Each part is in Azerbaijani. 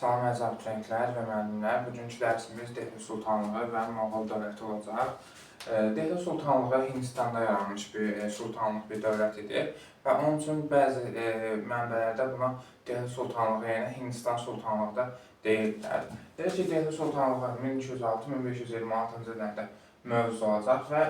Salam əziz abituriyentlər və müəllimlər. Bugünkü dərsimiz Dehli Sultanlığı və Moğol dövləti olacaq. Dehli Sultanlığı Hindistanda yaranmış bir sultanlıq bir dövlət idi və onun üçün bəzi mənbələrdə buna Dehli Sultanlığı, yəni Hindistan Sultanlığı da deyirlər. Deyir ki, Dehli Sultanlığı 1206-1526-cı illərdə mövcud olacaq və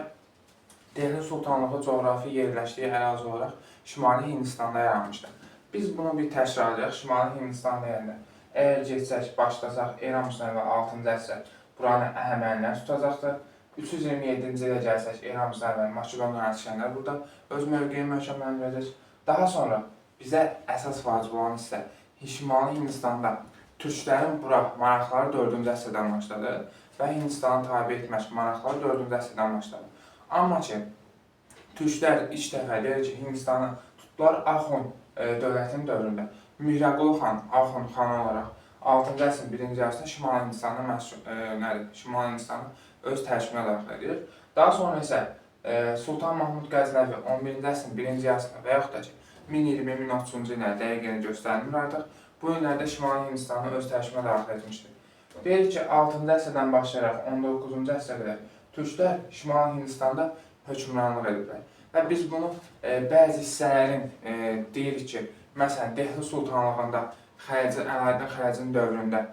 Dehli Sultanlığı coğrafi yerləşdiyi ərazi olaraq Şimali Hindistanda yaranmışdır. Biz bunu bir təkrarlayaq. Şimali Hindistan deyəndə əgər geçsək, başlasaq eram müstəvi 6-cı əsr buranı Əhəmənilər tutacaqdır. 327-ci ilə gəlsək eram müstəvi Makedoniya əsgərlər burada öz mövqeyi möhkəmləndirəcək. Daha sonra bizə əsas vacib olan hissə Şimali Hindistanda türklərin bura maraqları 4-cü əsrdən başladı və Hindistanı tabe etmək maraqları 4-cü əsrdən başladı. Amma ki, türklər ilk dəfə deyir ki, Hindistanı tutdular Axund dövlətinin dövründə. Mihrəqulu xan, Axund xanı olaraq 6-cı əsrin 1-ci yarısında Şimali Hindistanı öz tərkibinə daxil edir. Daha sonra isə Sultan Mahmud Qəznəvi 11-ci əsrin 1-ci yarısında və yaxud da ki 1020-1030-cu illərdə dəqiqini göstərmir artıq. Bu illərdə Şimali Hindistanı öz tərkibinə daxil etmişdir. Deyir ki, 6-cı əsrdən başlayaraq 19-cu əsrə qədər türklər Şimali Hindistanda hökmranlıq ediblər. Və biz bunu bəzi hissələrin deyirik ki, məsələn, Dehli Sultanlığında Əlaəddin Xəlcinin dövründə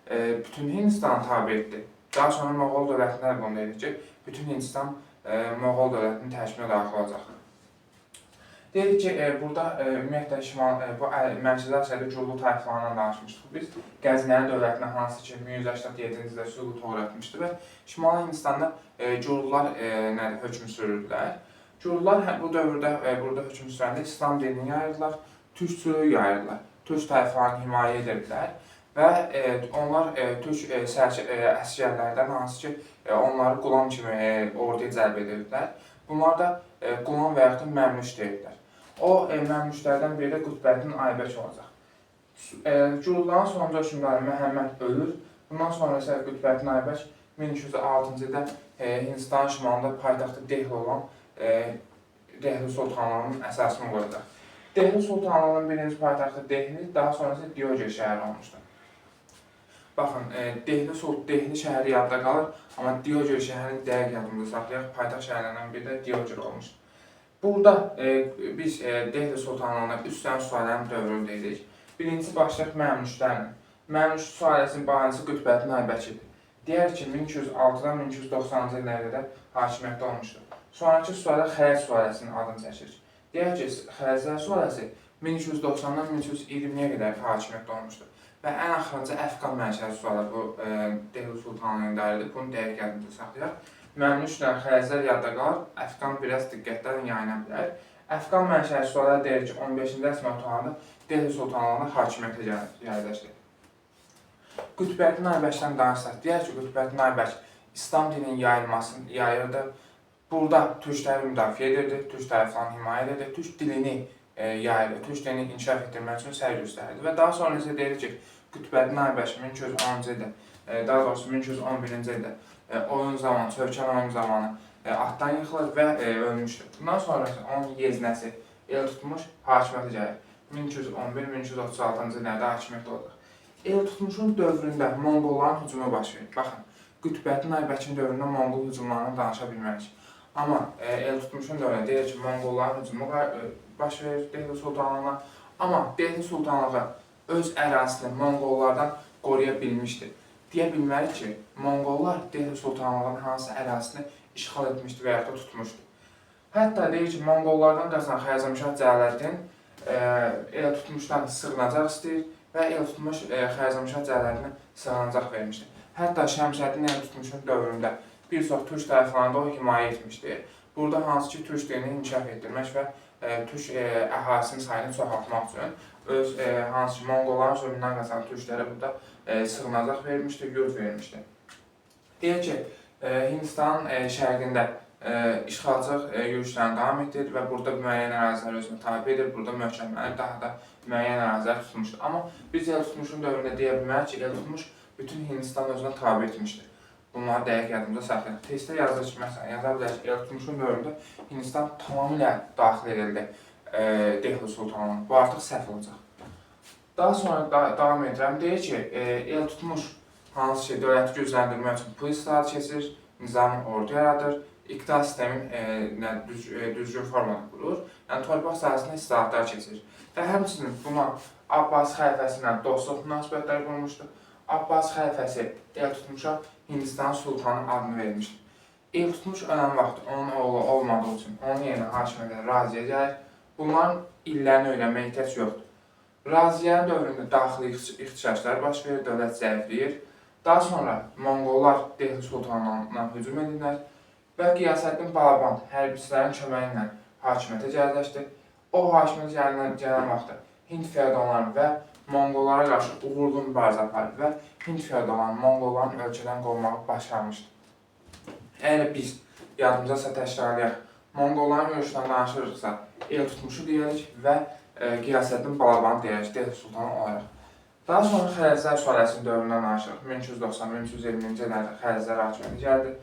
bütün Hindistanı tabe etdi. Daha sonra Moğol dövlətinə bunu dedik ki, bütün Hindistan Moğol dövlətinin tərkibinə daxil olacaq. Dedik ki, burada ümumiyyətlə bu Mərkəzi Asiyada Gürlü tayfalarından danışmışdıq biz. Qəznəli dövlətinə hansı ki 1187-ci ildə süqut uğratmışdı və Şimali Hindistanda Gürlülər hökm sürürdülər. Gürlülər bu dövrdə burada hökm sürəndə İslam dinini yayırdılar, türkçülüyü yayırdılar, türk tayfalarını himayə edirdilər və onlar türk əsgərlərdən hansı ki onları qulam kimi orduya cəlb edirdilər. Bunlar da qulam və yaxud da məmlüş deyirlər. O məmlüşlərdən biri də Qutbəddin Aybək olacaq. Gürlülərin sonuncu hökmdarı Məhəmməd ölür. Bundan sonra isə Qutbəddin Aybək 1206-cı ildə Hindistan şimalında paytaxtı Dehli olan Dehli Sultanlığının əsasını qoyacaq. Dehli Sultanlığının birinci paytaxtı Dehli, daha sonrası Diyoger şəhəri olmuşdur. Baxın, Dehli şəhəri yadda qalır, amma Diyoger şəhərini dəqiq yadımızda saxlayaq, paytaxt şəhərlərindən biri də Diyoger olmuşdur. Burada biz Dehli Sultanlığında 3 dənə sülalənin dövrünü deyirik. Birincisi başlayaq Məmlüşlərlə. Məmlüş sülaləsinin banisi Qutbəddin Aybəkidir. Deyər ki, 1206-dan 1290-cı illərdə hakimiyyətdə olmuşdur. Sonraki sülalə Xəlc sülaləsinin adını çəkir. Deyək ki, Xəlclər sülaləsi 1290-dan 1220-yə qədər hakimiyyətdə olmuşdur. Və ən axırıncı Əfqan mənşəli sülalə bu Dehli Sultanlığının idarədir. Bunu dəqiq yadımızda saxlayaq. Məmlüşlə Xəlclər yadda qalır, Əfqan biraz diqqətlə yayına bilər. Əfqan mənşəli sülalə deyir ki, 15-ci əsrin ortalarında Dehli Sultanlığına hakimiyyətə yerləşdi. Qutbəddin Aybəkdən danışsaq, deyək ki, Qutbəddin Aybək İslam dininin yayılmasını yayırdı. Burada türkləri müdafiə edirdi, türk tərəflərini himayə edirdi, türk dilini yayırdı, türk dilini inkişaf etdirmək üçün səy göstərirdi. Və daha sonra isə deyir ki, Qutbəddin Aybək 1210-cu ildə, daha doğrusu 1211-ci ildə oyun zamanı, Çövkən oyun zamanı atdan yıxılır və ölmüşdür. Bundan sonra onun yeznəsi el tutmuş, hakimiyyətə gəlir. 1211-1236-cı illərdə hakimiyyətdə olacaq. El tutmuşun dövründə Monqolların hücumu baş verir. Baxın, Qutbəddin Aybəkin dövründə Monqol hücumlarını danışa bilmərik. Amma el tutmuşun dövründə deyir ki, Monqolların hücumu baş verir Dehli Sultanlığına. Amma Dehli Sultanlığı öz ərazisini Monqollardan qoruya bilmişdir. Deyə bilmərik ki, Monqollar Dehli Sultanlığının hansı ərazisini işğal etmişdir və yaxud da tutmuşdur. Hətta deyir ki, Monqollardan qaçan Xərzəmşah Cəlaləddin el tutmuşdan sığınacaq istəyir və el tutmuş Xərzəmşah Cəlaləddinə sığınacaq vermişdir. Hətta Şəmsəddin el tutmuşun dövründə bir çox türk tərəflərində o himayə etmişdir. Burada hansı ki, türk dilini inkişaf etdirmək və türk əhalisinin sayını çoxaltmaq üçün öz hansı ki, Monqolların zulmündən qaçan türklərə burada sığınacaq vermişdir, yurt vermişdir. Deyək ki, Hindistanın şərqində işğalçılıq yürüşlərini davam etdirir və burada müəyyən ərazilər özünü tabe edir, burada möhkəmlənir, daha da müəyyən ərazilər tutmuşdur. Amma biz el tutmuşun dövründə deyə bilmərik ki, el tutmuş bütün Hindistan özünə tabe etmişdir. Bunları dəqiq yadımıza saxlayaq. Testdə yazılır ki, məsələn, yaza bilərik ki, el tutmuşun dövründə Hindistan tamamilə daxil edildi Dehli Sultanlığına. Bu artıq səhv olacaq. Daha sonra davam edirəm. Deyir ki, el tutmuş hansı ki, dövləti gücləndirmək üçün pul islahatı keçirir, nizami ordu yaradır, iqtisad sistemin düzgün formada qurur, yəni torpaq sahəsində islahatlar keçirir. Və həmçinin buna Abbas xəlifəsi ilə dostluq münasibətləri qurmuşdur. Abbas xəlifəsi el tutmuşa Hindistan sultanı adını vermişdir. El tutmuş ölən vaxt onun oğlu olmadığı üçün onun yerinə hakimiyyətə Raziyə gəlir. Bunların illərini öyrənməyə ehtiyac yoxdur. Raziyənin dövründə daxili ixtişaşlar baş verir, dövlət zəifləyir. Daha sonra Monqollar Delhi sultanlığına hücum edirlər və Qiyasəddin Balaban hərbçilərin köməyi ilə hakimiyyətə gəlirləşdi. O hakimiyyətə gələn vaxtda Hind feodalları və Monqollara qarşı uğurlu mübarizə aparır və Hind feodallarını Monqolların ölkədən qovmağı başarmışdır. Əgər biz yadımıza təkrarlayaq, Monqolların görüşündən danışırıqsa, el tutmuşu deyirik və Qiyasəddin Balabanı deyirik, Delhi sultanı olaraq. Daha sonra Xələclər sülaləsinin dövründən danışırıq. 1390-1320-ci illərdə Xələclər hakimiyyətə gəldi.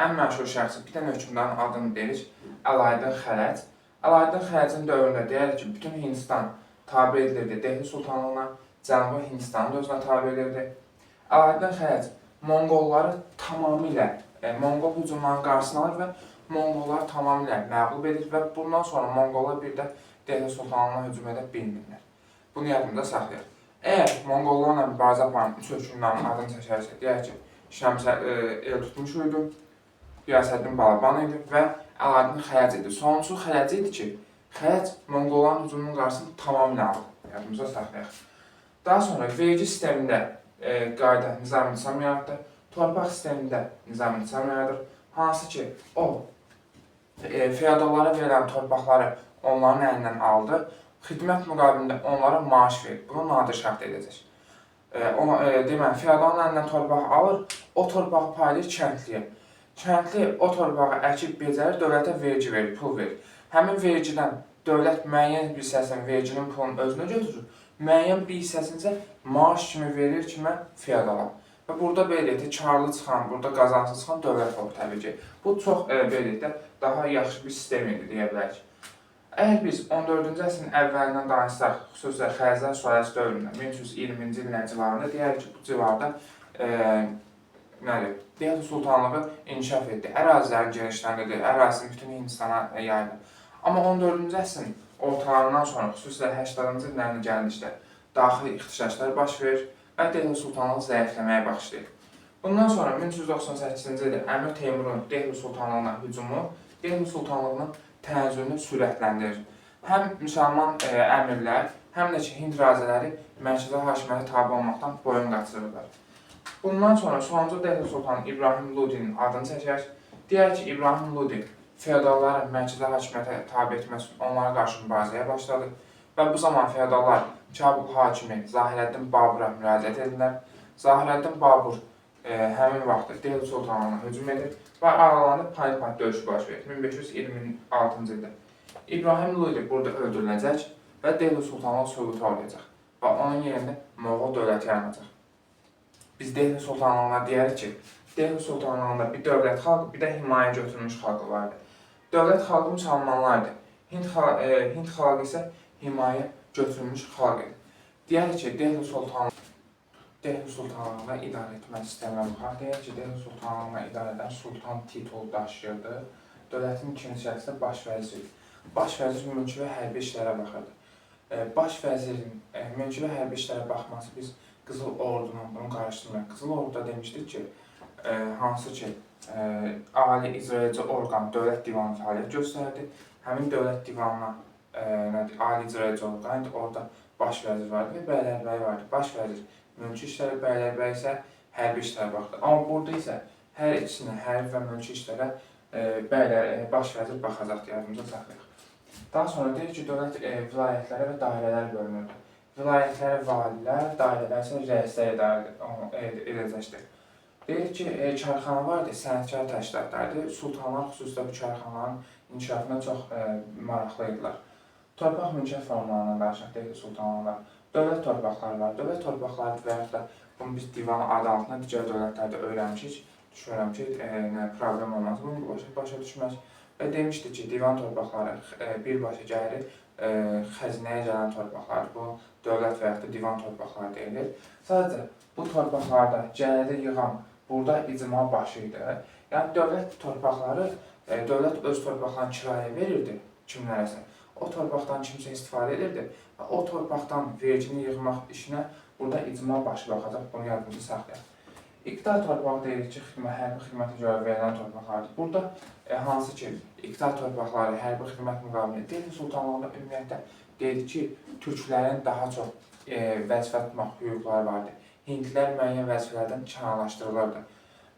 Ən məşhur şəxsi bir dənə hökmdarın adını deyirik, Əlaəddin Xələc. Əlaəddin Xələcin dövründə deyirik ki, bütün Hindistan tabe edilirdi Delhi sultanlığına, Cənubi Hindistanı da özünə tabe edilirdi. Əlaəddin Xələc Monqolları tamamilə, Monqol hücumlarının qarşısını alır və Monqolları tamamilə məğlub edir və bundan sonra Monqollar bir də Delhi sultanlığına hücum edə bilmirlər. Bunu yadımda saxlayaq. Əgər Monqollarla mübarizə aparan üç hökmdarın adını çəkərsə, deyək ki, Şəmsə el tutmuş idi, Qiyasəddin Balaban idi və Əlaəddin Xələc idi. Sonuncu Xələc idi ki, Xələc Monqolların hücumunun qarşısını tamamilə aldı. Yadımıza saxlayaq. Daha sonra vergi sistemində qayda nizam-intizam yaratdı, torpaq sistemində nizam-intizam yaradır, hansı ki, o feodallara verilən torpaqları onların əlindən aldı, xidmət müqabilində onlara maaş verir. Bunu nadir şərt edəcək. Deməli, feodalın əlindən torpağı alır, o torpağı paylayır kəndliyə. Kəndli o torpağı əkib becərir, dövlətə vergi verir, pul verir. Həmin vergidən dövlət müəyyən bir hissəsinin verginin pulunu özünə götürür, müəyyən bir hissəsini isə maaş kimi verir kimə? Feodala. Və burada belə deyək, karlı çıxan, burada qazanclı çıxan dövlət olur təbii ki. Bu çox belə deyək, daha yaxşı bir sistem idi deyə bilərik. Əgər biz 14-cü əsrin əvvəlindən danışsaq, xüsusilə Xələclər sülaləsi dövründə 1320-ci illər civarında deyərik ki, bu civarda Delhi sultanlığı inkişaf etdi. Ərazilərin genişləndirdi, ərazisini bütün Hindistana yaydı. Amma 14-cü əsrin ortalarından sonra, xüsusilə 80-cı illərin gəldikdə daxili ixtişaşlar baş verir və Delhi sultanlığı zəifləməyə başlayır. Bundan sonra 1398-ci ildə Əmir Teymurun Delhi sultanlığına hücumu Delhi sultanlığının tənəzzülünü sürətləndirir. Həm müsəlman əmirlər, həm də ki, Hind razələri mərkəzi hakimiyyətə tabe olmaqdan boyun qaçırırlar. Bundan sonra sonuncu Delhi sultanı İbrahim Ludinin adını çəkər. Deyər ki, İbrahim Ludi feodalları mərkəzi hakimiyyətə tabe etmək üçün onlara qarşı mübarizəyə başladı və bu zaman feodallar Kabul hakimi Zahirəddin Babura müraciət edirlər. Zahirəddin Babur həmin vaxtda Delhi sultanlığına hücum edir və aralarında Panipat döyüşü baş verir 1526-cı ildə. İbrahim Ludi burada öldürüləcək və Delhi sultanlığı süqutu olacaq və onun yerində Moğol dövləti yaranacaq. Biz Delhi sultanlığına deyərik ki, Delhi sultanlığında bir dövlət xalqı, bir də himayə götürmüş xalqı vardı. Dövlət xalqı müsəlmanlardı. Hind xalqı isə himayə götürülmüş xalq idi. Deyərik ki, Delhi sultanlığına idarə etmək istəyən xalq deyək ki, Delhi sultanlığına idarə edən sultan titulu daşıyırdı. Dövlətin ikinci şəxsi baş vəzir. Baş vəzir mülki və hərbi işlərə baxırdı. Baş vəzirin mülki və hərbi işlərə baxması biz Qızıl Ordunun bunu qarşılamayaq. Qızıl Orduda demişdik ki, hansı ki, ali icraedici orqan dövlət divanı fəaliyyət göstərdi. Həmin dövlət divanına ali icraedici orqan idi, orada baş vəzir vardı və bəylərbəyi vardı. Baş vəzir mülki işlərə, bəylərbəyi isə hərbi işlərə baxdı. Amma burada isə hər ikisinə, hərbi və mülki işlərə baş vəzir baxacaqdı, yardımcı saxlayaq. Daha sonra deyir ki, dövlət vilayətlərə və dairələr bölünürdü. Vilayətlərə valilər, dairələr isə rəislər edəcəkdir. Deyir ki, karxana vardı, sənətkar təşkilatlardı. Sultanlar xüsusilə bu karxanaların inkişafına çox maraqlıydılar. Torpaq mülkiyyət formalarına danışaq, deyir ki, sultanlar. Dövlət torpaqları var. Dövlət torpaqları və yaxud da bunu biz divan adı altında digər dövlətlərdə öyrənmişik. Düşünürəm ki, problem olmaz bunu başa düşmək. Və demişdik ki, divan torpaqları birbaşa gəlir xəzinəyə gələn torpaqlar, bu dövlət və yaxud da divan torpaqları deyilir. Sadəcə bu torpaqlarda gəliri yığan burada icma başı idi. Yəni dövlət torpaqları, dövlət öz torpaqlarını kirayə verirdi kimlərəsə. O torpaqdan kimsə istifadə edirdi və o torpaqdan vergini yığmaq işinə burada icma başı baxacaq, bunu yadımızda saxlayaq. İqta torpağı deyirik ki, hərbi xidmətə görə verilən torpaqlardır. Burada hansı ki, iqta torpaqları hərbi xidmət müqabilində Delhi sultanlığında ümumiyyətlə deyirik ki, türklərin daha çox vəzifə tutmaq hüquqları vardı. Hindlilər müəyyən vəzifələrdən kənarlaşdırılırdı.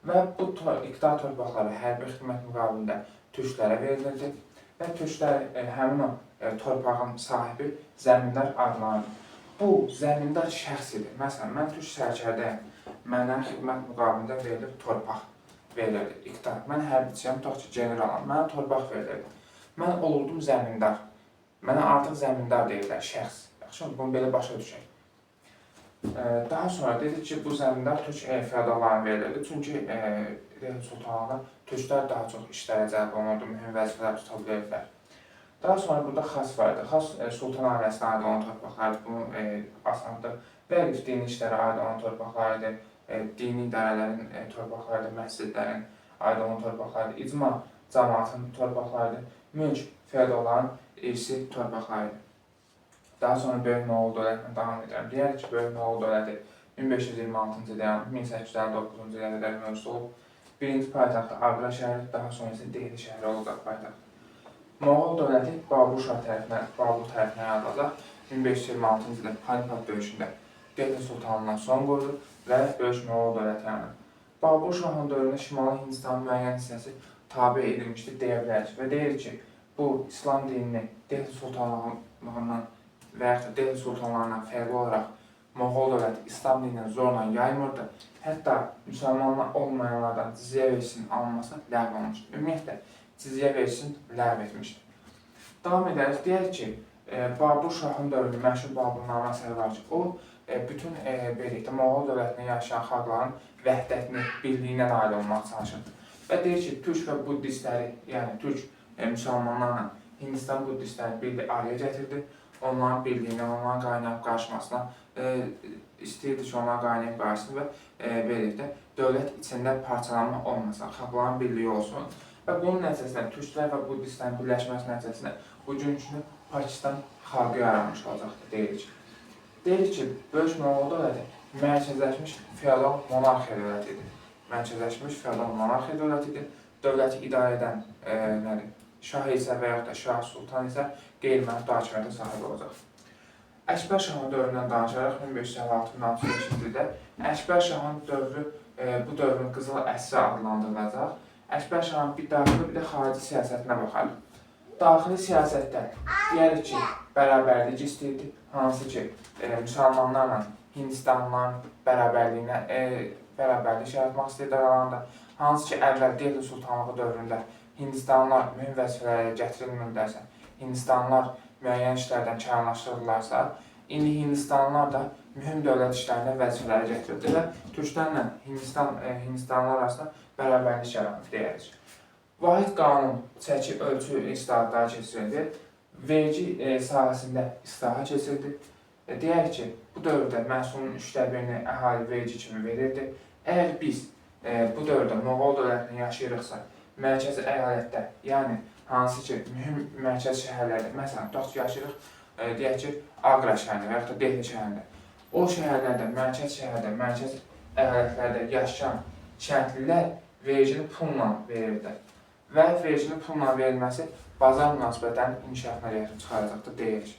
Və bu iqta torpaqları hərbi xidmət müqabilində türklərə verilirdi və türklər həmin o torpağın sahibi zəmindar adlanırdı. Bu zəmindar şəxs idi. Məsələn, mən türk sərkərdəyəm. Mənə xidmət müqabilində verilib torpaq verilirdi, iqta. Mən hərbiçiyəm, tutaq ki, generalam, mənə torpaq verilirdi. Mən olurdum zəmindar. Mənə artıq zəmindar deyirlər, şəxs. Yaxşı, bunu belə başa düşək. Daha sonra dedik ki, bu zəmindar türk feodallarına verilirdi. Çünki Delhi sultanlığında türklər daha çox işlərə cəlb olunurdu, mühüm vəzifələr tuta bilirdilər. Daha sonra burada xas vardı. Xas sultan ailəsinə aid olan torpaqlardır. Bunu asandır. Vəqif dini işlərə aid olan torpaqlardır. Dini idarələrin torpaqlarıdır, məscidlərin aid olan torpaqlardır, icma cəmaatın torpaqlarıdır, mülk feodalların irsi torpaqlarıdır. Daha sonra Böyük Moğol dövlətinə davam edirəm. Deyərik ki, Böyük Moğol dövləti 1526-cı ildə, 1859-cu ilə qədər mövcud olub. Birinci paytaxtı Agra şəhəri, daha sonra isə Delhi şəhəri olacaq paytaxt. Moğol dövləti Babur tərəfindən yaradılacaq. 1526-cı ildə Panipat döyüşündə Delhi sultanlığına son qoyulur və Böyük Moğol dövləti yaranır. Babur şahın dövründə Şimali Hindistanın müəyyən hissəsi tabe edilmişdir deyə bilərik və deyirik ki, bu İslam dinini Delhi sultanlığından və yaxud da Delhi sultanlarından fərqli olaraq Moğol dövləti İslam dinini zorla yaymırdı. Hətta müsəlmanlar olmayanlardan cizyə vergisinin alınmasına ləğv olunmuşdur. Ümumiyyətlə, cizyə vergisini ləğv etmişdir. Davam edərək, deyək ki, Babur şahın dövründə məşhur Baburnamə əsəri var ki, o bütün birlikdə Moğol dövlətində yaşayan xalqların vəhdətini, birliyinə nail olmaq çalışırdı. Və deyir ki, türk və buddistləri, yəni türk müsəlmanlarla Hindistan buddistlərini birlik araya gətirdi. Onların birliyinə, onların qaynayıb qarşımasına istəyirdi ki, onların qaynayıb qarşısın və birlikdə dövlət içində parçalanma olmasın, xalqların birliyi olsun. Və bunun nəticəsində türklər və buddistlərin birləşməsi nəticəsində bugünkü Pakistan xalqı yaranmış olacaqdır, deyirik. Deyirik ki, Böyük Moğol dövləti mərkəzləşmiş feodal monarxiya dövlətidir. Mərkəzləşmiş feodal monarxiya dövlətidir. Dövləti idarə edən şah isə və yaxud da şah sultan isə qeyri-məhdud hakimiyyətə sahib olacaq. Əkbər şahın dövründən danışaraq 1556-1605-ci ildə Əkbər şahın dövrü bu dövrün qızıl əsri adlandırılacaq. Əkbər şahın bir daxili, bir də xarici siyasətinə baxalım. Daxili siyasətdə deyərik ki, bərabərlik istəyirdi, hansı ki, müsəlmanlarla Hindistanlıların bərabərlik yaratmaq istəyirdi aralarında, hansı ki, əvvəl Delhi sultanlığı dövründə Hindistanlılar mühüm vəzifələrə gətirilmirlərsə, Hindistanlılar müəyyən işlərdən kənarlaşdırırlarsa, indi Hindistanlılar da mühüm dövlət işlərində vəzifələrə gətirildi və türklərlə Hindistanlılar arasında bərabərlik yaranır, deyirik. Vahid qanun, çəki, ölçü islahatları keçirildi. Vergi sahəsində islahat keçirildi. Deyək ki, bu dövrdə məhsulun 1/3-ni əhali vergi kimi verirdi. Əgər biz bu dövrdə Moğol dövlətində yaşayırıqsa, mərkəzi əyalətdə, yəni hansı ki, mühüm mərkəzi şəhərlərdə, məsələn, tutaq ki, yaşayırıq, deyək ki, Agra şəhərində və yaxud da Delhi şəhərində. O şəhərlərdə, mərkəz şəhərdə, mərkəz əyalətlərdə yaşayan kəndlilər vergini pulla verirdi. Və verginin pulla verilməsi bazar münasibətlərinin inkişafına gətirib çıxaracaqdır, deyirik.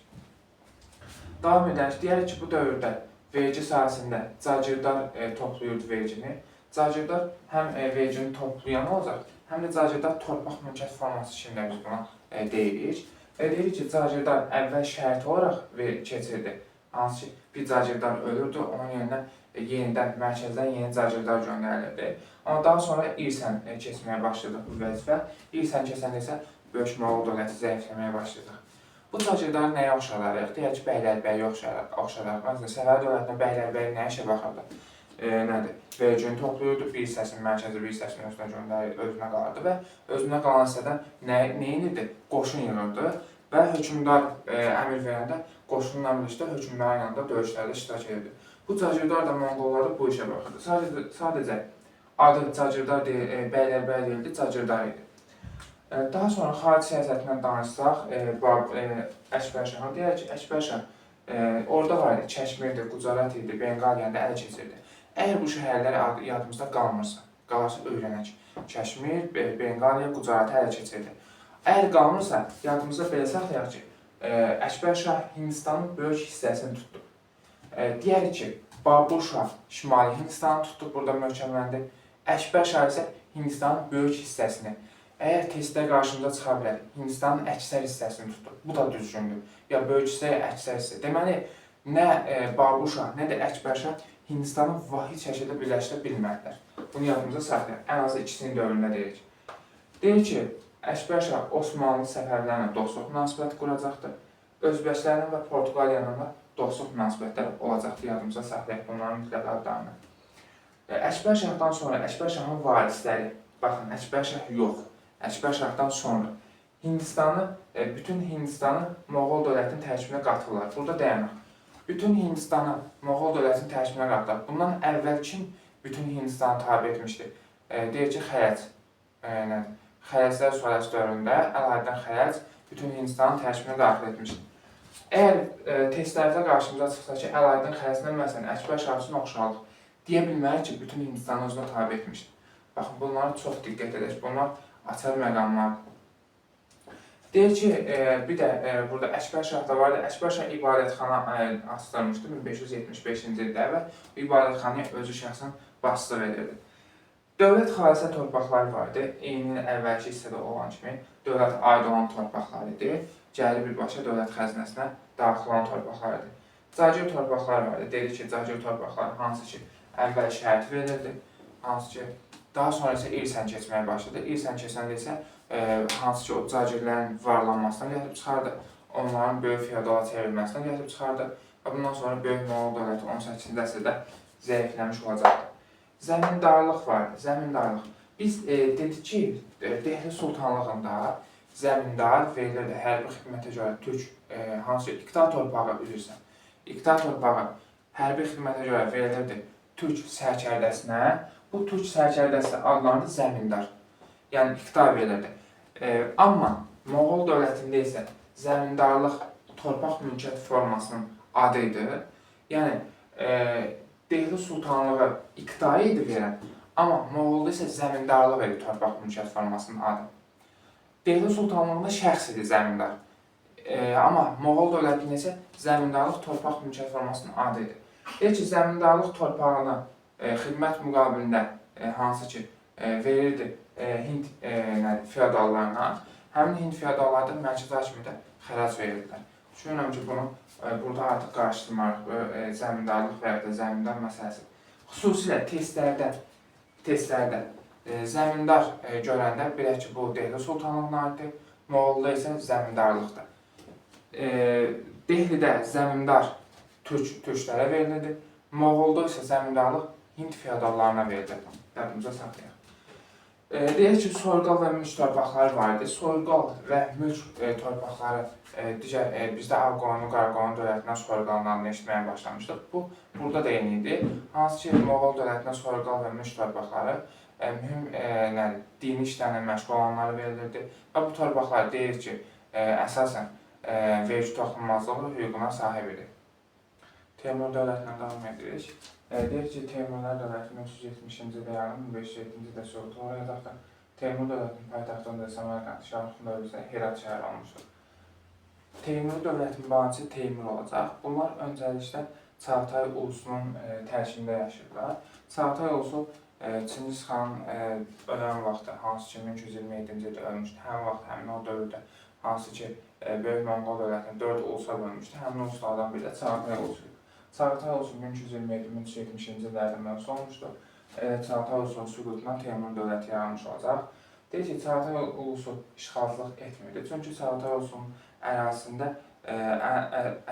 Davam edək, deyərik ki, bu dövrdə vergi sahəsində cagirdar toplayırdı vergini. Cagirdar həm vergini toplayan olacaq, həm də cagirdar torpaq mülkiyyət forması içində biz buna deyirik. Deyirik ki, cagirdar əvvəl şərti olaraq keçirdi. Hansı ki, bir cagirdar ölürdü, onun yerinə yenidən mərkəzdən yeni cagirdar göndərilirdi. Amma daha sonra irsən keçməyə başladı bu vəzifə. İrsən keçəndə isə Böyük Moğol dövləti zəifləməyə başladı. Bu cagirdarı nəyə oxşadarıq? Deyək ki, Bəylərbəyə oxşadarıq. Məsələn, Səfəvi dövlətində Bəylərbəyə nə işə baxırdı? Nədir? Vergini toplayırdı, bir hissəsini mərkəzi, bir hissəsini özünə qalırdı və özünə qalan hissədən nə edirdi? Qoşun yığırdı və hökmdar əmr verəndə qoşunla birlikdə hökmdarın yanında döyüşlərdə iştirak edirdi. Bu Cagirdar da Monqollar da bu işə baxırdı. Sadəcə adı Cagirdar deyil, Bəylərbəy deyildi, Cagirdar idi. Daha sonra xarici siyasətindən danışsaq, Əkbərşahın deyək ki, Əkbərşah orada var idi, Çəşmirdi, Qucarat idi, Benqaliyanı ələ keçirdi. Əgər bu şəhərlər yadımızda qalmırsa, qalası öyrənək. Çəşmir, Benqaliya, Qucaratı ələ keçirdi. Əgər qalmırsa, yadımızda belə saxlayaq ki, Əkbərşah Hindistanın böyük hissəsini tutdu. Deyərik ki, Babur Şah Şimali Hindistanı tutdu, burada möhkəmləndi. Əkbərşah isə Hindistanın böyük hissəsini, əgər testdə qarşımıza çıxa bilər, Hindistanın əksər hissəsini tutdu. Bu da düzgündür. Ya böyük hissə, ya əksər hissə. Deməli, nə Babur Şah, nə də Əkbərşah Hindistanı vahid şəkildə birləşdirə bilmədilər. Bunu yadımıza saxlayaq. Ən azı ikisinin dövründə deyirik. Deyir ki, Əkbərşah Osmanlı səfərlərlə dostluq münasibəti quracaqdır. Özbəklərlə və Portuqaliyanla da dostluq münasibətləri olacaqdır. Yadımıza saxlayaq bunların mütləq adlarını. Əkbərşahdan sonra Əkbərşahın varisləri, baxın, Əkbərşah yox, Əkbərşahdan sonra bütün Hindistanı Moğol dövlətinin tərkibinə qatırlar. Burada dayanaq. Bütün Hindistanı Moğol dövlətinin tərkibinə qatırlar. Bundan əvvəl kim bütün Hindistanı tabe etmişdi? Deyir ki, Xərəc. Xərəclər sülaləsi dövründə Əlahəddin Xərəc bütün Hindistanın tərkibinə daxil etmişdi. Əgər testlərdə qarşımıza çıxsa ki, Əlahəddin Xərəcdən məsələn Əkbərşah üçün oxşarlıq deyə bilmərik ki, bütün Hindistanı özünə tabe etmişdir. Baxın, bunlara çox diqqət edək. Bunlar açar məqamlardır. Deyir ki, bir də burada Əkbərşah da var. Əkbərşah ibadətxana açdırmışdı 1575-ci ildə və bu ibadətxanaya özü şəxsən başçılıq edirdi. Dövlət xalisə torpaqları var idi. Eyni əvvəlki hissədə olan kimi dövlət aid olan torpaqlar idi. Gəlir birbaşa dövlət xəzinəsinə daxil olan torpaqlar idi. Cagir torpaqları var idi. Dedik ki, Cagir torpaqları hansı ki əvvəl şəhət verilirdi, hansı ki daha sonra isə irsən keçməyə başladı. İrsən keçəndə isə hansı ki o Cagirlərin varlanmasına gətirib çıxardı, onların böyük feodala çevrilməsinə gətirib çıxardı və bundan sonra Böyük Moğol dövləti 18-ci əsrdə zəifləmiş olacaqdı. Zəmindarlıq vardı, zəmindarlıq. Biz dedik ki, Dehli Sultanlığında zəmindar verilirdi hərbi xidmətə görə türk, hansı ki iqta torpağı üzrsən. İqta torpağı hərbi xidmətə görə verilirdi türk sərkərdəsinə. Bu türk sərkərdəsi adlanırdı zəmindar. Yəni iqta verilirdi. Amma Moğol dövlətində isə zəmindarlıq torpaq mülkiyyət formasının adı idi. Yəni Dehli Sultanlığı iqta idi verən, amma Moğolda isə zəmindarlıq idi torpaq mülkiyyət formasının adı. Dehli Sultanlığında şəxs idi zəmindar. Amma Moğol dövlətində isə zəmindarlıq torpaq mülkiyyət formasının adı idi. Deyir ki, zəmindarlıq torpağına xidmət müqabilində hansı ki verirdi Hind feodallarına, həmin Hind feodalları da mərkəzi hakimiyyətə xərac verirdilər. Düşünürəm ki, bunu burada artıq qarşılamarıq, zəmindarlıq və ya da zəmindar məsələsi. Xüsusilə testlərdə zəmindar görəndə bilək ki, bu Dehli Sultanlığına aiddir, Moğolda isə zəmindarlıqdır. Dehlidə zəmindar türklərə verilirdi, Moğolda isə zəmindarlıq Hind feodallarına verilirdi. Yadımıza saxlayaq. Deyək ki, soyqal və mülk torpaqları var idi. Soyqal və mülk torpaqları bizdə Ağqoyunlu, Qaraqoyunlu dövlətindən soyqallarını eşitməyə başlamışdıq. Bu, burada da eyni idi. Hansı ki, Moğol dövlətindən soyqal və mülk torpaqları mühüm dini işlərlə məşğul olanlara verilirdi. Və bu torpaqlar deyir ki, əsasən vergi toxunulmazlığı hüququna sahib idi. Teymur dövlətindən davam edirik. Deyir ki, Teymurlar dövləti 1370-ci ildə yaranıb, 1507-ci ildə süqutu olacaqdır. Teymur dövlətinin paytaxtında Səmərqənd, Şarxın dövləti Herat şəhəri olmuşdur. Teymur dövlətinin banisi Teymur olacaq. Bunlar öncəliklə Çağatay ulusunun tərkibində yaşayırlar. Çağatay ulusu Çingiz xanın ölən vaxtı, hansı ki 1227-ci ildə ölmüşdü. Həmin vaxt, həmin o dövrdə, hansı ki Böyük Moğol dövlətinin 4 ulusa bölmüşdü. Həmin uluslardan biri də Çağatay ulusu. Çağatay ulusu 1327-1370-ci illərdə mövzu olmuşdur. Çağatay ulusunun süqutundan Teymur dövləti yaranmış olacaq. Deyir ki, Çağatay ulusu işğalçılıq etmirdi. Çünki Çağatay ulusunun ərazisində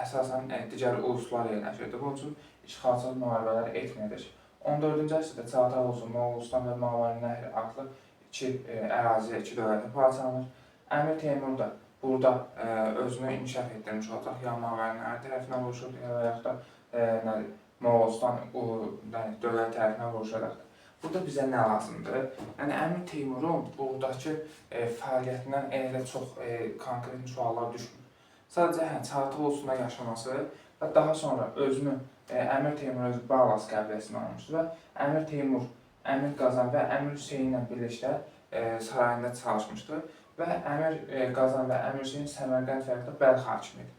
əsasən digər uluslar yerləşirdi. Bunun üçün işğalçılıq müharibələr etmirdik. 14-cü əsrdə Çağatay ulusu Moğolistan və Mavari Nəhri adlı iki əraziyə, iki dövlətə parçalanır. Əmir Teymur da burada özünü inkişaf etdirmiş olacaq. Ya Mavərlər tərəfindən vuruşur, ya yaxud da Moğolistan dövlət tərəfindən vuruşacaqdır. Burada bizə nə lazımdır? Yəni Əmir Teymurun buradakı fəaliyyətindən elə çox konkret suallar düşmür. Sadəcə Çağatay ulusunda yaşaması və daha sonra özünü Əmir Teymur özü Bağlas qəbiləsindən almışdır və Əmir Teymur, Əmir Qazan və Əmir Hüseyn ilə birlikdə sarayında çalışmışdır və Əmir Qazan və Əmir Hüseyn Səmərqənd və yaxud da Bəlx hakimidir.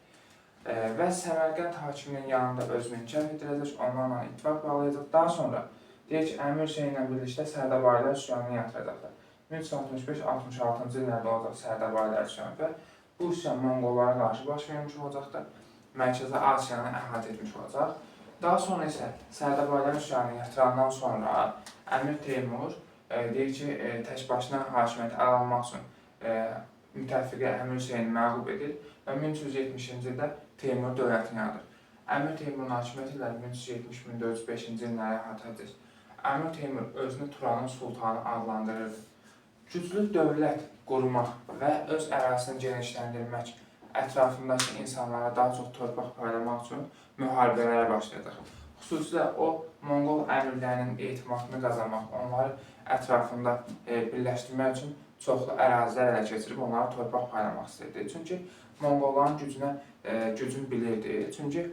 Və Səmərqənd hakiminin yanında özünü inkişaf etdirəcək, onlarla ittifaq bağlayacaq. Daha sonra deyir ki, Əmir Hüseyn ilə birlikdə Sərdabarilər üsyanını yatıracaqlar. 1365-66-cı illərdə olacaq Sərdabarilər üsyanı və bu üsyan Monqollara qarşı baş vermiş olacaqdır. Mərkəzi Asiyanı əhatə etmiş olacaq. Daha sonra isə Sərdabarilər üsyanını yatırandan sonra Əmir Teymur deyir ki, tək başına hakimiyyəti ələ almaq üçün müttəfiqə Əmir Hüseyni məğlub edir və 1370-ci ildə Teymur dövlətini yaradır. Əmir Teymurun hakimiyyəti ilə 1370-1405-ci illəri əhatə edir. Əmir Teymur özünü Turanın sultanı adlandırırdı. Güclü dövlət qurmaq və öz ərazisini genişləndirmək, ətrafındakı insanlara daha çox torpaq paylamaq üçün müharibələrə başlayacaq. Xüsusilə o, Monqol əmirlərinin etimadını qazanmaq, onları ətrafında birləşdirmək üçün çoxlu ərazilər ələ keçirib onlara torpaq paylamaq istəyirdi. Çünki Monqolların gücünü bilirdi. Çünki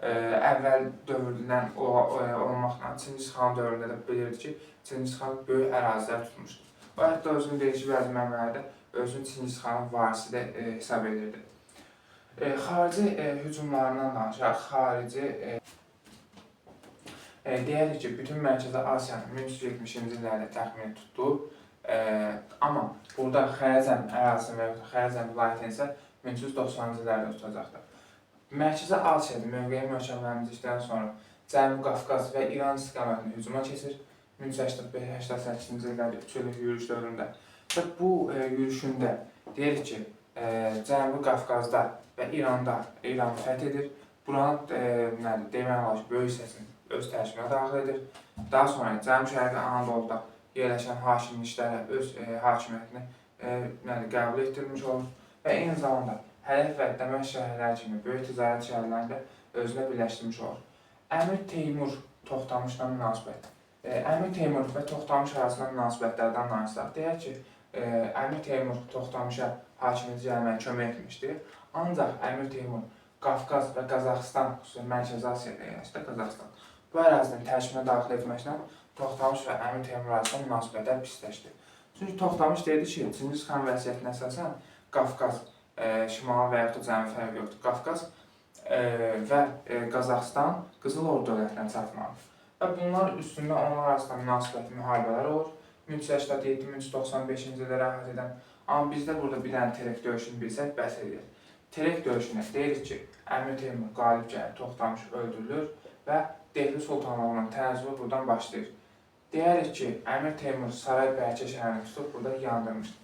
əvvəl dövrdən olmaqla Çingiz xan dövründə də bilirdi ki, Çingiz xan böyük ərazilər tutmuşdu. O hətta özünün deyişi bəzi mənbələrdə özünü Çingiz xanın varisi də hesab edirdi. Xarici hücumlarından danışaq. Xarici deyərik ki, bütün Mərkəzi Asiyanı 1370-ci illərdə təxmini tutdu. Amma burada Xərəzəm ərazisini və Xərəzəm vilayətini isə 1390-cı illərdə tutacaqdır. Mərkəzi Asiyada mövqeyi möhkəmləndirdikdən sonra Cənubi Qafqaz və İran istiqamətində hücuma keçir 1385-88-ci illərdə 3 illik yürüyüş dövründə. Və bu yürüyüşündə deyirik ki, Cənubi Qafqazda və İranda İranı fəth edir. Buranın demək olar ki, böyük hissəsini öz tərkibinə daxil edir. Daha sonra Cənubi-Şərqi Anadoluda yerləşən hakimliklərə öz hakimiyyətini qəbul etdirilmiş olur və eyni zamanda Hələt və Dəməşq şəhərləri kimi böyük ticarət şəhərlərində özünə birləşdirmiş olur. Əmir Teymur Toxtamışla münasibət. Əmir Teymur və Toxtamış arasında münasibətlərdən danışsaq, deyək ki, Əmir Teymur Toxtamışa hakimiyyəti gəlməyə kömək etmişdir. Ancaq Əmir Teymur Qafqaz və Qazaxıstan, xüsusən Mərkəzi Asiyada yerləşdi Qazaxıstan, bu ərazinin tərkibinə daxil etməklə Toxtamış və Əmir Teymur arasında münasibətlər pisləşdi. Çünki Toxtamış deyirdi ki, Çingiz xan vəsiyyətinə əsasən Qafqaz, şimal və yaxud da cənubi fərqi yoxdur. Qafqaz və Qazaxıstan Qızıl Ordu dövlətinə çatmalıdır. Və bunlar üstündə onlar arasında münasibətli müharibələr olur. 1387-1395-ci illərə əhatə edən. Amma bizdə burada bir dənə Terek döyüşünü bilsək bəs edir. Terek döyüşündə deyirik ki, Əmir Teymur qalib gəlir, Toxtamış öldürülür və Dehli Sultanlığının tənəzzülü buradan başlayır. Deyərik ki, Əmir Teymur Saray Bəlkə şəhərini tutub burada yandırmışdır.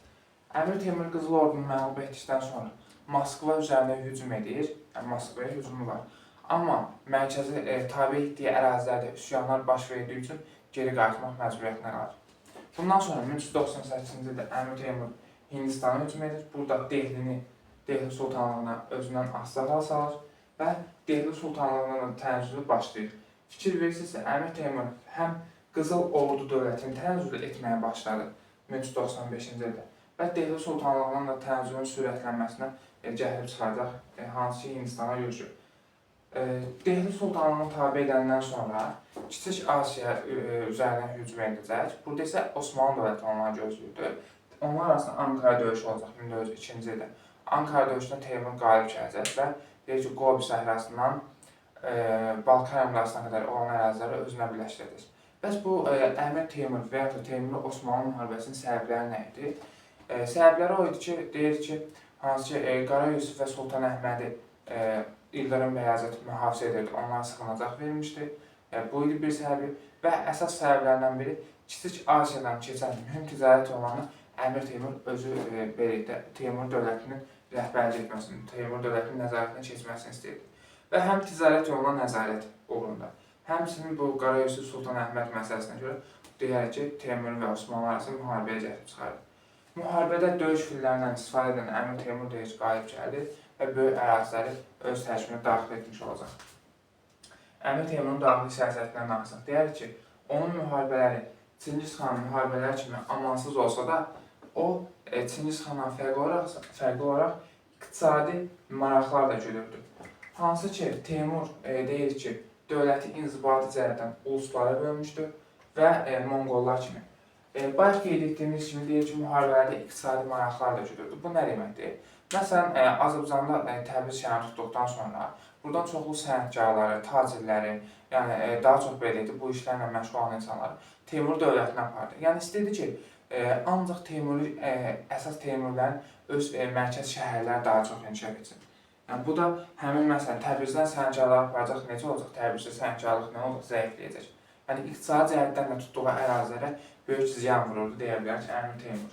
Əmir Teymur Qızıl Ordunu məğlub etdikdən sonra Moskva üzərində hücum edir, yəni Moskvaya hücumu var. Amma mərkəzi tabe etdiyi ərazilərdə üsyanlar baş verdiyi üçün geri qayıtmaq məcburiyyətinə qalır. Bundan sonra 1398-ci ildə Əmir Teymur Hindistana hücum edir. Burada Dehli Sultanlığına özündən asılı salır və Dehli Sultanlığının tənəzzülü başlayır. Fikir verirsinizsə, Əmir Teymur həm Qızıl Ordu dövlətini tənəzzül etməyə başladı 1395-ci ildə və Dehli Sultanlığının da tənəzzülün sürətlənməsinə gətirib çıxaracaq, hansı ki Hindistana yürüyür. Dehli Sultanlığını tabe edəndən sonra Kiçik Asiya üzərinə hücum edəcək. Burada isə Osmanlı dövləti onları gözləyirdi. Onlar arasında Ankara döyüşü olacaq 1902-ci ildə. Ankara döyüşündə Teymur qalib gələcək və deyir ki, Qobi səhrasından Balkan əmrasına qədər olan əraziləri özünə birləşdirəcək. Bəs bu Əmir Teymur və ya da Teymur-Osmanlı müharibəsinin səbəbləri nə idi? Səbəbləri o idi ki, deyir ki, hansı ki Qara Yusif və Sultan Əhmədi İldırım Bəyazıt mühafizə edirdi, onlara sığınacaq verilmişdi. Bu idi bir səbəbi və əsas səbəblərdən biri Kiçik Asiyadan keçən mühüm ticarət yollarını Əmir Teymur özü Teymur dövlətinin rəhbərlik etməsini, Teymur dövlətinin nəzarətinə keçməsini istəyirdi. Və həm ticarət yoluna nəzarət uğrunda, həmçinin bu Qara Yusif Sultan Əhməd məsələsinə görə deyərək ki, Teymur və Osmanlı arasında müharibəyə gətirib çıxardı. Müharibədə döyüş fillərindən istifadə edən Əmir Teymur da heç qalib gəldi və böyük əraziləri öz tərkibinə daxil etmiş olacaq. Əmir Teymurun daxili siyasətindən danışsaq, deyərik ki, onun müharibələri Çingiz xanın müharibələri kimi amansız olsa da, o Çingiz xandan fərqli olaraq iqtisadi maraqlar da güdürdü. Hansı ki, Teymur deyir ki, dövləti inzibati cəhətdən uluslara bölmüşdü və Monqollar kimi. Bayaq qeyd etdiyimiz kimi deyir ki, müharibələrdə iqtisadi maraqlar da güdürdü. Bu nə deməkdir? Məsələn, Azərbaycanda Təbriz şəhərini tutduqdan sonra buradan çoxlu sənətkarları, tacirləri, yəni daha çox belə deyək, bu işlərlə məşğul olan insanları Teymur dövlətinə apardı. Yəni istəyirdi ki, ancaq əsas Teymurlərin öz mərkəz şəhərləri daha çox inkişaf etsin. Yəni bu da həmin məsələn Təbrizdən sənətkarları aparacaq, necə olacaq? Təbrizdə sənətkarlıq nə olacaq? Zəifləyəcək. Yəni iqtisadi cəhətdən də tutduğu ərazilərə böyük ziyan vururdu, deyə bilər ki, Əmir Teymur.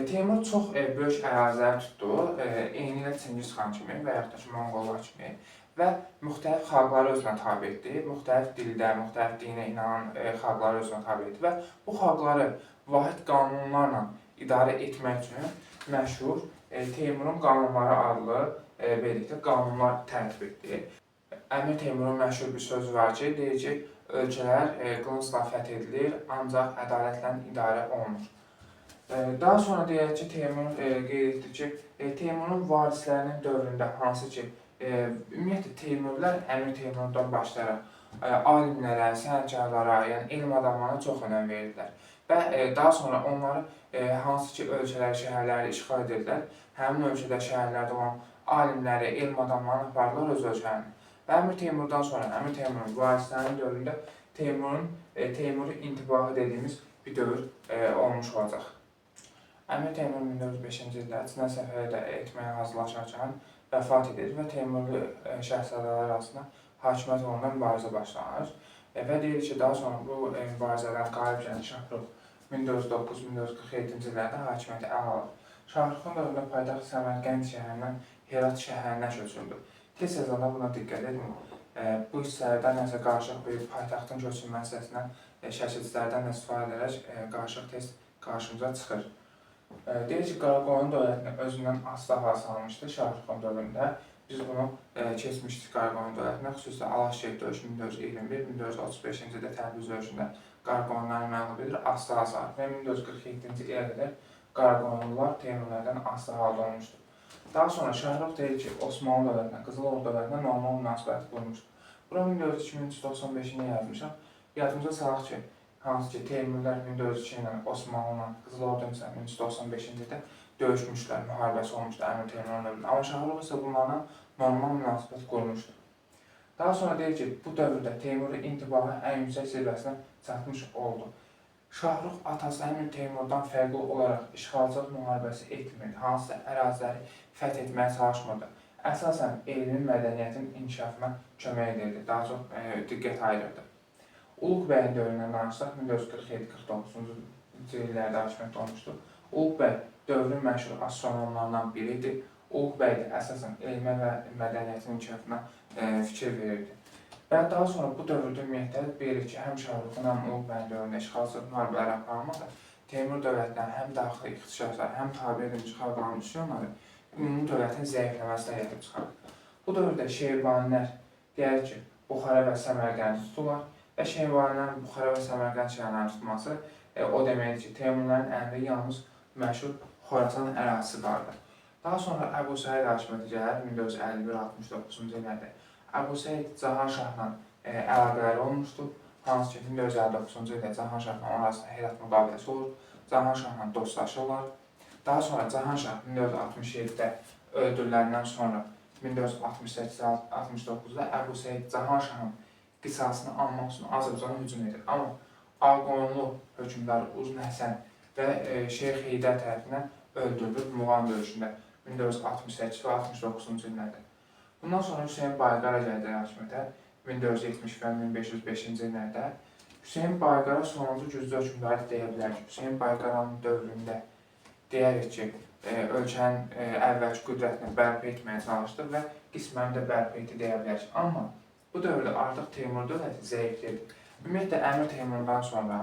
Teymur çox böyük ərazilər tutdu, eynilə Çingiz xan kimi və yaxud da ki, Monqollar kimi və müxtəlif xalqları özünə tabe etdi, müxtəlif dildə, müxtəlif dinə inanan xalqları özünə tabe etdi və bu xalqları vahid qanunlarla idarə etmək üçün məşhur Teymurun qanunları adlı belirtdi, qanunlar tərtib etdi. Əmir Teymurun məşhur bir sözü var ki, deyir ki, ölkələr qılıncla fəth edilir, ancaq ədalətlə idarə olunur. Daha sonra deyək ki, Teymur qeyd etdi ki, Teymurun varislərinin dövründə hansı ki, ümumiyyətlə Teymurlar Əmir Teymurdan başlayaraq alimlərə, sənətkarlara, yəni elm adamlarına çox önəm verirdilər. Və daha sonra onları hansı ki, ölkələri, şəhərləri işğal edirdilər, həmin ölkədə, şəhərlərdə olan alimləri, elm adamlarını apardılar öz ölkələrini. Və Əmir Teymurdan sonra, Əmir Teymurun varislərinin dövründə Teymuri intibahı dediyimiz bir dövr olmuş olacaq. Əmir Teymur 1405-ci ildə Çinə səfər etməyə hazırlaşarkən vəfat edir və Teymurlu şəhzadələr arasında hakimiyyət uğrunda mübarizə başlanır. Və deyir ki, daha sonra bu mübarizədən qalib gələn Şahrux 1409-1447-ci illərdə hakimiyyəti əl alır. Şahruxun dövründə paytaxt Səmərqənd şəhərindən Herat şəhərinə köçürdü. Tez-tez buna diqqət edin. Bu hissələrdən nəsə qarışıq bir paytaxtın köçürülməsi hissəsindən şəkilçilərdən istifadə edərək qarışıq tez qarşımıza çıxır. Deyir ki, Qaraqoyun dövlətini özündən asla salmışdı Şahruxun dövründə. Biz bunu keçmişdik Qaraqoyun dövlətinə, xüsusilə Alaşkert döyüşü 1421-1435-ci ildə Təbriz döyüşündə Qaraqoyunları məğlub edir, asla salır və 1447-ci ilə qədər Qaraqoyunlular Teymurlərdən asla halda olmuşdur. Daha sonra Şahrux deyir ki, Osmanlı dövlətinə, Qızıl Ordu dövlətinə normal münasibəti qurmuşdur. Bura 1402-1395-ci ildə yazmışam. Yadımıza salaq ki, hansı ki, Teymurlər 1402 ilə Osmanlı, Qızıl Ordu isə 1395-ci ildə döyüşmüşlər, müharibəsi olmuşdur Əmir Teymurun dövründə. Amma Şahrux isə bunlarla normal münasibət qurmuşdur. Daha sonra deyir ki, bu dövrdə Teymurun intibahı ən yüksək zirvəsinə çatmış oldu. Şahrux atası Əmir Teymurdan fərqli olaraq işğalçılıq müharibəsi etmir, hansısa əraziləri fəth etməyə çalışmırdı. Əsasən elmin, mədəniyyətin inkişafına kömək edirdi, daha çox diqqət ayırırdı. Uluq bəyin dövründən danışsaq, 1447-49-cu illərdə hakimiyyət olmuşdur. Uluq bəy dövrün məşhur astronomlarından biridir. Uluq bəy də əsasən elmə və mədəniyyətin inkişafına fikir verirdi. Və daha sonra bu dövrdə ümumiyyətlə bilirik ki, həm Şahruxun, həm Uluq bəyin dövründə işğalçılıq müharibələri aparılmaqla Teymur dövlətindən həm daxili ixtişaşlar, həm tabe edilmiş xalqların üsyanları ümumi dövlətin zəifləməsinə gətirib çıxarır. Bu dövrdə Şeybanilər deyər ki, Buxara və Səmərqəndi tuturlar və Şeybanilərin Buxara və Səmərqənd şəhərlərini tutması o deməkdir ki, Teymurların əlində yalnız məşhur Xorasan ərazisi qaldı. Daha sonra Əbu Səid hakimiyyəti gəlir 1451-69-cu illərdə. Əbu Səid Cahanşahla əlaqələri olmuşdur. Hansı ki, 1459-cu ildə Cahanşahla arasında Herat müqaviləsi olur. Cahanşahla dostlaşırlar. Daha sonra Cahanşah 1467-də öldürüləndən sonra 1468-69-da Əbu Səid Cahanşahın qisasını almaq üçün Azərbaycana hücum edir. Amma Ağqoyunlu hökmdarı Uzun Həsən və Şeyx Heydər tərəfindən öldürülür Muğan döyüşündə 1468 və 69-cu illərdə. Bundan sonra Hüseyin Bayqara gəldi hakimiyyətə 1470 və 1505-ci illərdə. Hüseyin Bayqara sonuncu güclü hökmdarı deyə bilər ki, Hüseyin Bayqaranın dövründə deyərik ki, ölkənin əvvəlki qüdrətini bərpa etməyə çalışdı və qismən də bərpa etdi deyə bilər ki, amma bu dövrdə artıq Teymur dövləti zəifledi. Ümumiyyətlə, Əmir Teymurdan sonra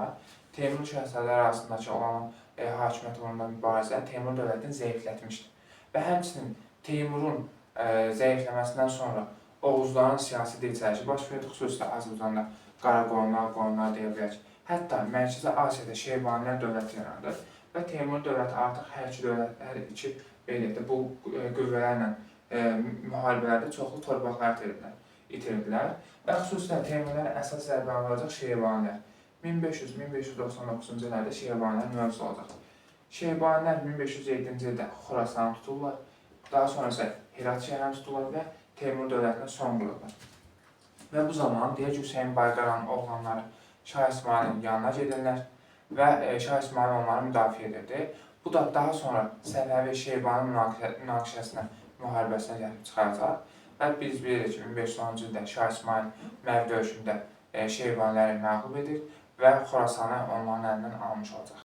Teymur şəhzadələri arasındakı olan hakimiyyət uğrunda mübarizə Teymur dövlətini zəiflətmişdi. Və həmçinin Teymurun zəifləməsindən sonra Oğuzların siyasi dirçəlişi baş verdi, xüsusilə Azərbaycanda Qaraqoyunlar, Qoyunlar deyə bilərik. Hətta Mərkəzi Asiyada Şeybanilər dövləti yarandı və Teymur dövləti artıq hər iki bu qüvvələrlə müharibələrdə çoxlu torpaqlar itirdilər və xüsusilə Teymurlara əsas zərbə alacaq Şeybanilər. 1500-1599-cu illərdə Şeybanilər mövcud olacaq. Şeybanilər 1507-ci ildə Xorasanı tuturlar, daha sonra isə Herat şəhərini tuturlar və Teymur dövlətinə son qoyurlar. Və bu zaman deyək ki, Hüseyin Bayqaranın oğlanları Şah İsmailin yanına gedirlər və Şah İsmail onları müdafiə edirdi. Bu da daha sonra Səfəvi-Şeybani münaqişəsinə, müharibəsinə gəlib çıxaracaq. Və biz bilirik ki, 1510-cu ildə Şah İsmail Mərv döyüşündə Şeybaniləri məğlub edir və Xorasanı onların əlindən almış olacaq.